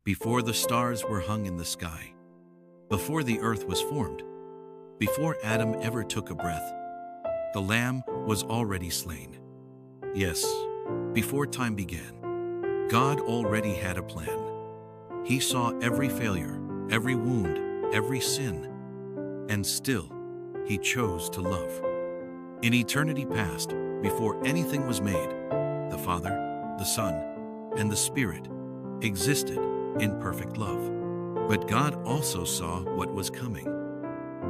before the stars were hung in the sky, before the earth was formed, before Adam ever took a breath, the Lamb was already slain. Yes, before time began, God already had a plan. He saw every failure, every wound, every sin, and still, He chose to love. In eternity past, before anything was made, the Father, the Son, and the Spirit existed in perfect love. But God also saw what was coming: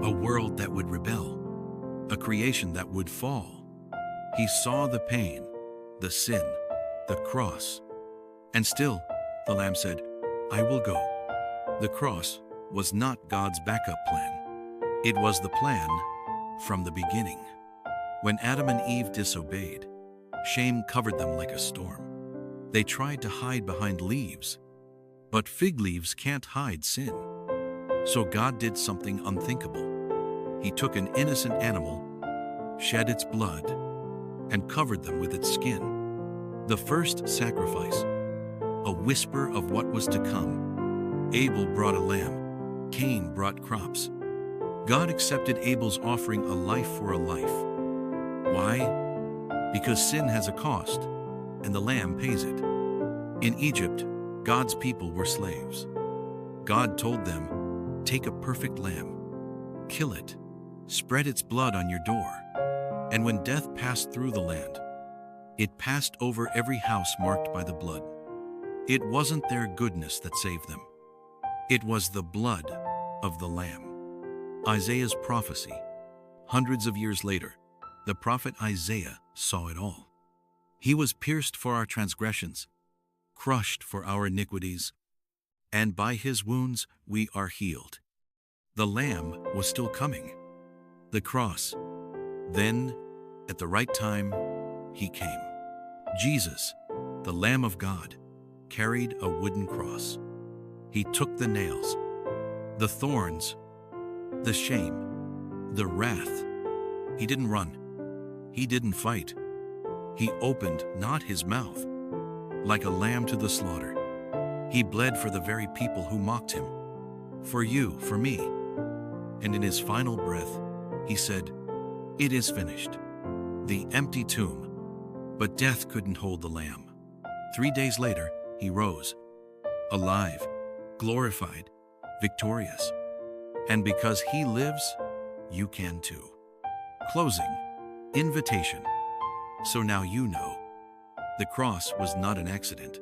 a world that would rebel, a creation that would fall. He saw the pain, the sin, the cross, and still the Lamb said, "I will go." The cross was not God's backup plan. It was the plan from the beginning. When Adam and Eve disobeyed, shame covered them like a storm. They tried to hide behind leaves, but fig leaves can't hide sin. So God did something unthinkable. He took an innocent animal, shed its blood, and covered them with its skin. The first sacrifice, a whisper of what was to come. Abel brought a lamb, Cain brought crops. God accepted Abel's offering, a life for a life. Why? Because sin has a cost, and the lamb pays it. In Egypt, God's people were slaves. God told them, "Take a perfect lamb, kill it, spread its blood on your door." And when death passed through the land, it passed over every house marked by the blood. It wasn't their goodness that saved them. It was the blood of the Lamb. Isaiah's prophecy. Hundreds of years later, the prophet Isaiah saw it all. He was pierced for our transgressions, crushed for our iniquities, and by His wounds we are healed. The Lamb was still coming. The cross. Then, at the right time, He came. Jesus, the Lamb of God, carried a wooden cross. He took the nails, the thorns, the shame, the wrath. He didn't run. He didn't fight. He opened not His mouth. Like a lamb to the slaughter, He bled for the very people who mocked Him. For you, for me. And in His final breath, He said, "It is finished." The empty tomb. But death couldn't hold the Lamb. 3 days later, He rose, alive, glorified, victorious. And because He lives, you can too. Closing. Invitation. So now you know. The cross was not an accident.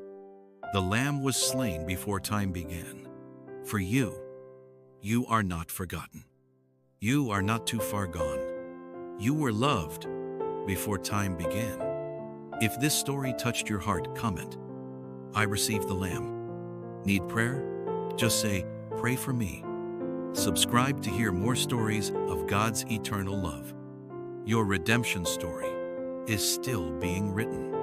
The Lamb was slain before time began. For you, you are not forgotten. You are not too far gone. You were loved before time began. If this story touched your heart, comment, "I received the Lamb." Need prayer? Just say, "Pray for me." Subscribe to hear more stories of God's eternal love. Your redemption story is still being written.